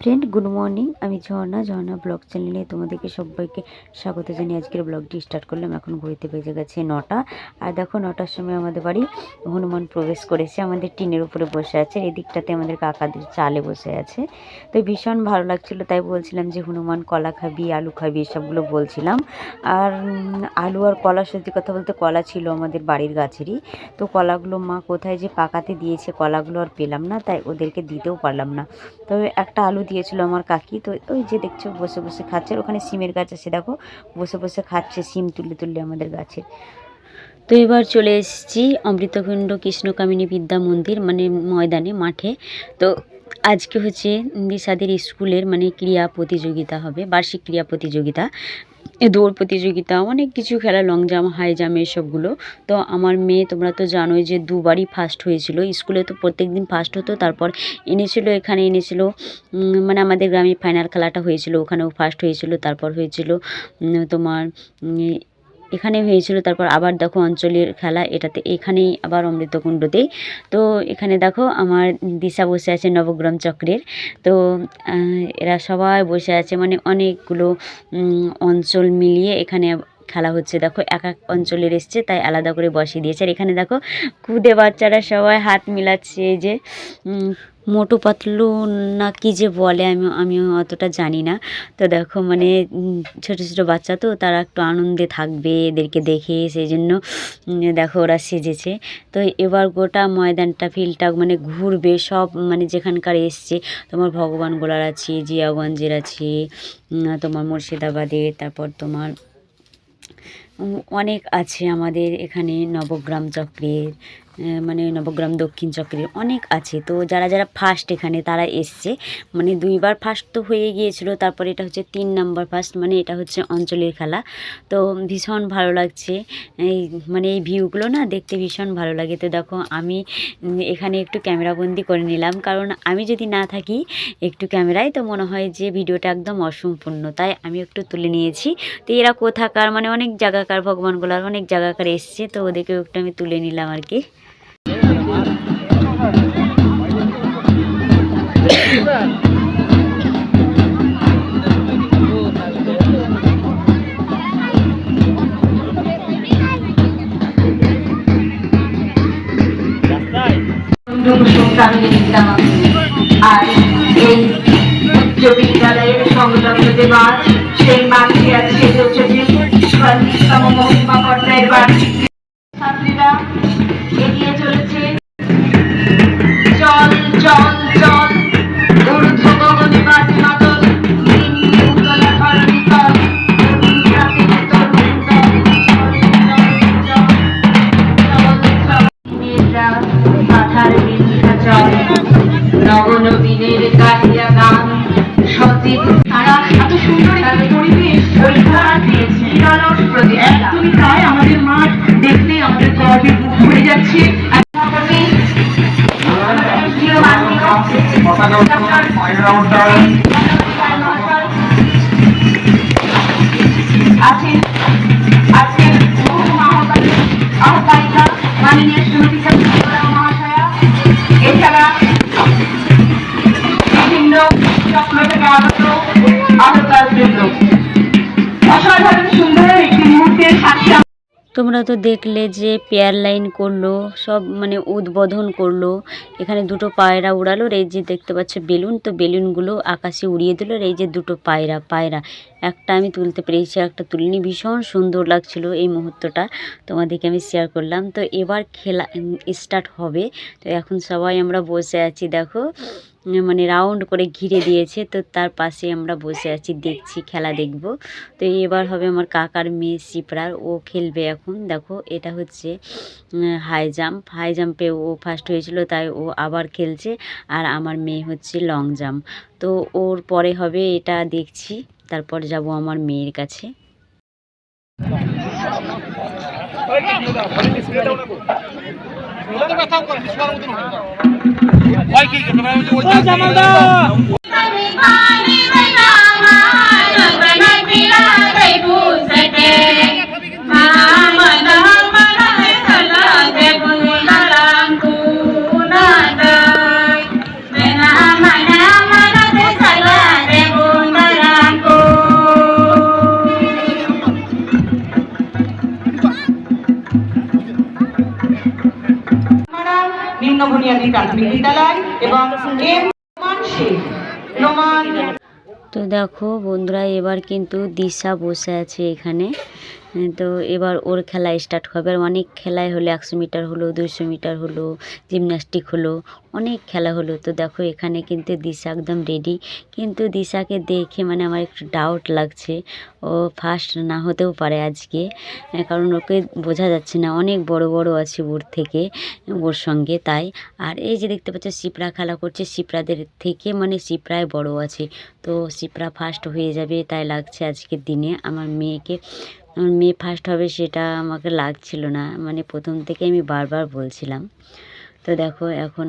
Friend good morning, আমি ঝর্ণা blog চ্যানেলে তোমাদেরকে সবাইকে স্বাগত জানিয়ে আজকের ব্লগটি স্টার্ট করলাম। এখন ঘুরতে বেজে গেছে 9টা। আর দেখো 9টার সময় আমাদের বাড়ি হনুমান প্রবেশ করেছে, আমাদের টিনের উপরে বসে আছে। এই দিকটাতে আমাদের কাকাদের চালে বসে আছে। তো ভীষণ ভালো লাগছিল, তাই বলছিলাম যে হনুমান কলা খাবি, আলু খাবি, এসবগুলো বলছিলাম। আর আলু আর কলা, সত্যি কথা বলতে কলা ছিল আমাদের বাড়ির গাছেরই। তো কলাগুলো মা কোথায় যে পাকাতে দিয়েছে, কলাগুলো আর পেলাম না, তাই ওদেরকে দিতেও পারলাম না। তবে একটা আলু দিয়েছিল আমার কাকি, তো ওই যে দেখছো বসে বসে খাচ্ছে। ওখানে সিমের গাছ আছে, দেখো বসে বসে খাচ্ছে সিম তুলে তুলে আমাদের গাছে। তো এবার চলে এসেছি অমৃতকুণ্ড কৃষ্ণকামিনী বিদ্যা মন্দির, মানে ময়দানে, মাঠে। তো আজকে হচ্ছে দিশাদের স্কুলের মানে ক্রীড়া প্রতিযোগিতা হবে, বার্ষিক ক্রীড়া প্রতিযোগিতা, দৌড় প্রতিযোগিতা, অনেক কিছু খেলা, লং জাম্প, হাই জাম্প, এসবগুলো। তো আমার মেয়ে, তোমরা তো জানোই যে দুবারই ফার্স্ট হয়েছিল। স্কুলে তো প্রত্যেক দিন ফার্স্ট হতো, তারপর এখানে এনেছিল, মানে আমাদের গ্রামে ফাইনাল খেলাটা হয়েছিল, ওখানেও ফার্স্ট হয়েছিল। তারপর হয়েছিল তোমার এখানে হয়েছিল, তারপর আবার দেখো অঞ্চলের খেলা, এটাতে এখানেই আবার অমৃতকুণ্ডতেই। তো এখানে দেখো আমার দিশা বসে আছে নবগ্রাম চক্রের। তো এরা সবাই বসে আছে, মানে অনেকগুলো অঞ্চল মিলিয়ে এখানে খেলা হচ্ছে। দেখো এক এক অঞ্চলের এসছে, তাই আলাদা করে বসিয়ে দিয়েছে। আর এখানে দেখো খুদে বাচ্চারা সবাই হাত মিলাচ্ছে, এই যে মোটু পাতলু না কি যে বলে, আমিও অতটা জানি না। তো দেখো মানে ছোটো ছোটো বাচ্চা, তো তারা একটু আনন্দে থাকবে এদেরকে দেখে, সেই জন্য দেখো ওরা সেজেছে। তো এবার গোটা ময়দানটা, ফিল্ডটা মানে ঘুরবে সব, মানে যেখানকার এসছে। তোমার ভগবানগোলার আছে, জিয়াগঞ্জের আছে, তোমার মুর্শিদাবাদের, তারপর তোমার অনেক আছে আমাদের এখানে নবগ্রাম চক্রের, মানে নবগ্রাম দক্ষিণ চক্রের অনেক আছে। তো যারা যারা ফার্স্ট এখানে তারা এসছে, মানে 2বার ফার্স্ট তো হয়ে গিয়েছিল, তারপরে এটা হচ্ছে 3 নাম্বার ফার্স্ট, মানে এটা হচ্ছে অঞ্চলের খেলা। তো ভীষণ ভালো লাগছে এই, মানে এই ভিউগুলো না দেখতে ভীষণ ভালো লাগে। তো দেখো আমি এখানে একটু ক্যামেরাবন্দি করে নিলাম, কারণ আমি যদি না থাকি একটু ক্যামেরায়, তো মনে হয় যে ভিডিওটা একদম অসম্পূর্ণ, তাই আমি একটু তুলে নিয়েছি। তো এরা কোথাকার, মানে অনেক জায়গাকার, ভগবানগুলার অনেক জায়গাকার এসছে, তো ওদেরকেও একটু আমি তুলে নিলাম আর কি। আর এই উচ্চ বিদ্যালয়ের সংলগ্ন যে মাঠ, সেই মাঠে আজকে চলছে 40তম মহিমা পর্যায়ের বার্ষিক ছাত্রীরা এগিয়ে চলেছে। চল চল চল ঊর্ধ্ব গগনে বাজে মাদল, উত্তলা ধরণী তল, তরুণ জাতির তরুণ দল, চল চল চল মেয়েরা মাথার বিন্ধ্যাচল, নবনবীনের গাহিয়া গান, সচিব তারা এত সুন্দর একটা পরিবেশ উপহার দিয়েছে। একদমই তাই, আমাদের মাঠ দেখতে আমাদের গর্বে বুক ভরে যাচ্ছে। আছেন আছেন আহ্বায়িকা মাননীয় শ্রীমতী মহাশয়া, এছাড়া বিভিন্ন চক্র থেকে আগত আহ্বায়ক বৃন্দ। অসাধারণ সুন্দর একটি মুহূর্তের সাক্ষী। তোমরা তো দেখলে যে পেয়ার লাইন করলো, সব মানে উদ্বোধন করলো। এখানে 2টো পায়রা উড়ালো, এই যে দেখতে পাচ্ছ বেলুন, তো বেলুনগুলো আকাশে উড়িয়ে দিল। এই যে 2টো পায়রা, একটা আমি তুলতে পেরেছি, একটা তুলিনি। ভীষণ সুন্দর লাগছিল এই মুহূর্তটা, তোমাদেরকে আমি শেয়ার করলাম। তো এবার খেলা স্টার্ট হবে। তো এখন সবাই আমরা বসে আছি, দেখো মানে রাউন্ড করে ঘিরে দিয়েছে, তো তার পাশে আমরা বসে আছি, দেখছি, খেলা দেখব। তো এবার হবে আমার কাকার মেয়ে শিপ্রার, ও খেলবে এখন। দেখো এটা হচ্ছে হাই জাম্পে ও ফার্স্ট হয়েছিল, তাই ও আবার খেলছে। আর আমার মেয়ে হচ্ছে লং জাম্প। তো ওর পরে হবে এটা, দেখছি, তারপর যাব আমার মেয়ের কাছে। Mana বুনিয়াদী প্রাথমিক বিদ্যালয় এবং এম রোমান শেখ রোমান। তো দেখো বন্ধুরা, এবার কিন্তু দিশা বসে আছে এখানে। তো এবার ওর খেলা স্টার্ট হবে। আর অনেক খেলাই হলো, 100 মিটার হলো, 200 মিটার হলো, জিমন্যাস্টিক হলো, অনেক খেলা হলো। তো দেখো এখানে কিন্তু দিশা একদম রেডি। কিন্তু দিশাকে দেখে মানে আমার একটু ডাউট লাগছে, ও ফার্স্ট না হতেও পারে আজকে, কারণ ওকে বোঝা যাচ্ছে না, অনেক বড় বড় আছে ওর থেকে, ওর সঙ্গে তাই। আর এই যে দেখতে পাচ্ছ শিপ্রা খেলা করছে, শিপ্রাদের থেকে মানে শিপ্রায় বড় আছে। তো শিপ্রা ফার্স্ট হয়ে যাবে তাই লাগছে আজকের দিনে। আমার মেয়ে ফার্স্ট হবে সেটা আমাকে লাগছিল না, মানে প্রথম থেকে আমি বারবার বলছিলাম। তো দেখো এখন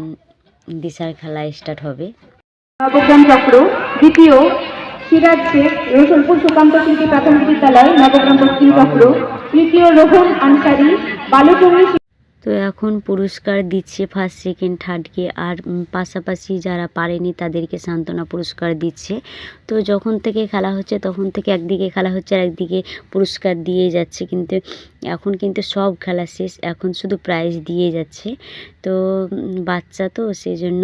দিশার খেলা স্টার্ট হবে। নবগ্রাম চক্র, দ্বিতীয় সিরাজ শেখ রসুলপুর সুকান্ত কৃষি প্রাথমিক বিদ্যালয় নবগ্রাম দক্ষিণ চক্র, তৃতীয় রোহন আনসারি বালুচুঙ্গি। তো এখন পুরস্কার দিচ্ছে ফার্স্ট সেকেন্ড থার্ডকে, আর পাশাপাশি যারা পারেনি তাদেরকে সান্ত্বনা পুরস্কার দিচ্ছে। তো যখন থেকে খেলা হচ্ছে তখন থেকে একদিকে খেলা হচ্ছে আর একদিকে পুরস্কার দিয়ে যাচ্ছে, কিন্তু এখন কিন্তু সব খেলা শেষ, এখন শুধু প্রাইজ দিয়ে যাচ্ছে। তো বাচ্চা তো সেই জন্য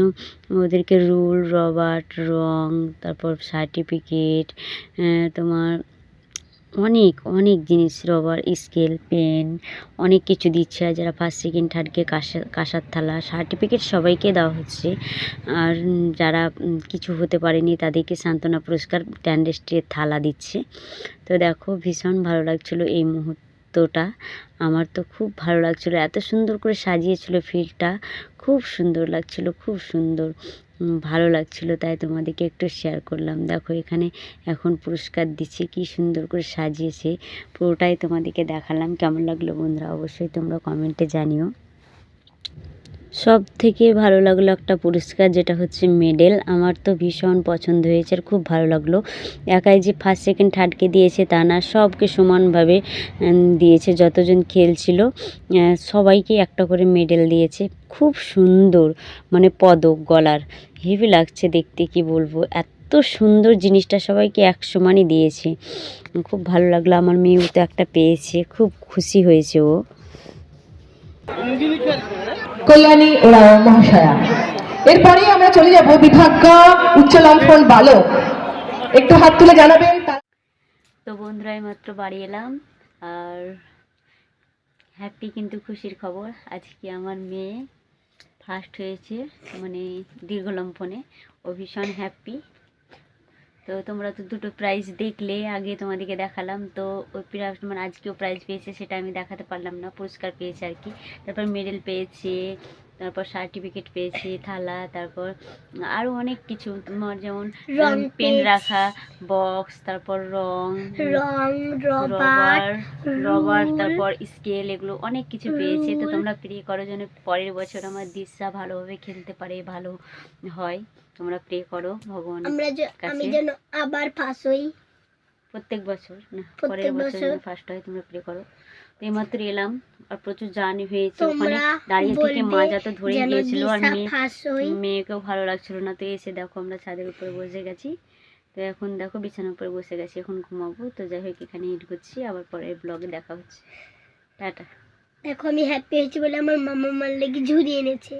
ওদেরকে রুল, রবার, রং, তারপর সার্টিফিকেট, তোমার অনেক অনেক জিনিস, রবার, স্কেল, পেন, অনেক কিছু দিচ্ছে। আর যারা ফার্স্ট সেকেন্ড থার্ডকে কাঁসার থালা, সার্টিফিকেট সবাইকে দেওয়া হচ্ছে। আর যারা কিছু হতে পারেনি তাদেরকে সান্ত্বনা পুরস্কার, ট্যান্ডেস্টের থালা দিচ্ছে। তো দেখো ভীষণ ভালো লাগছিলো এই মুহূর্তটা, আমার তো খুব ভালো লাগছিলো, এত সুন্দর করে সাজিয়েছিল ফিল্ডটা, খুব সুন্দর লাগছিলো, খুব সুন্দর ভালো লাগছিলো, তাই তোমাদেরকে একটু শেয়ার করলাম। দেখো এখানে এখন পুরস্কার দিচ্ছে, কি সুন্দর করে সাজিয়েছে, পুরোটাই তোমাদেরকে দেখালাম। কেমন লাগলো বন্ধুরা অবশ্যই তোমরা কমেন্টে জানিও। সব থেকে ভালো লাগলো একটা পুরস্কার, যেটা হচ্ছে মেডেল। আমার তো ভীষণ পছন্দ হয়েছে আর খুব ভালো লাগলো। একাই যে ফার্স্ট সেকেন্ড থার্ডকে দিয়েছে তা না, সবকে সমানভাবে দিয়েছে, যতজন খেলছিল সবাইকে একটা করে মেডেল দিয়েছে। খুব সুন্দর, মানে পদক গলার, হেভি লাগছে দেখতে, কি বলবো, এত সুন্দর জিনিসটা সবাইকে এক সমানই দিয়েছে। খুব ভালো লাগলো, আমার মেয়েও তো একটা পেয়েছে, খুব খুশি হয়েছে ও। কল্যাণী ওরাও মহাশয়া। এরপরে আমরা চলে যাব বিভাগ উচ্চ লম্ফন বালক, একটু হাত তুলে জানাবেন। তো বন্ধুরা মাত্র বাড়ি এলাম, আর হ্যাপি, কিন্তু খুশির খবর, আজকে আমার মেয়ে ফার্স্ট হয়েছে, মানে দীর্ঘলম্ফনে, ও ভীষণ হ্যাপি। তো তোমরা তো দুটো প্রাইজ দেখলে, আগে তোমাদেরকে দেখালাম। তো ওই প্রাইজ মানে আজকেও প্রাইজ পেয়েছে, সেটা আমি দেখাতে পারলাম না, পুরস্কার পেয়েছে আর কি। তারপর মেডেল পেয়েছে, তারপর সার্টিফিকেট পেয়েছে, থালা, তারপর আরও অনেক কিছু, তোমার যেমন পেন রাখা বক্স, তারপর রং, রবার, তারপর স্কেল, এগুলো অনেক কিছু পেয়েছে। তো তোমরা প্রে করো যেন পরের বছর আমার দিশা ভালোভাবে খেলতে পারে, ভালো হয়। তোমরা প্রে করো ভগবানের কাছে, আমি যেন আবার ফার্স্ট হই, প্রত্যেক বছর না, পরের বছর যেন ফার্স্ট হয়, তোমরা প্রে করো। তো এইমাত্র এলাম, আর প্রচুর জার্নি হয়েছে, ওখানে দাঁড়িয়ে থেকে মাজা তো ধরে গিয়েছিল, আর মেয়েকেও ভালো লাগছিল না। তো এসে দেখো আমরা ছাদের উপরে বসে গেছি। তো এখন দেখো বিছানার উপরে বসে গেছি, এখন ঘুমাবো। তো যাই হোক এখানে এড করছি, আবার পরের ব্লগে দেখা হচ্ছে, টাটা। দেখো আমি হ্যাপি হয়েছি বলে আমার মামা আমার লেগে ঝুড়ি এনেছে।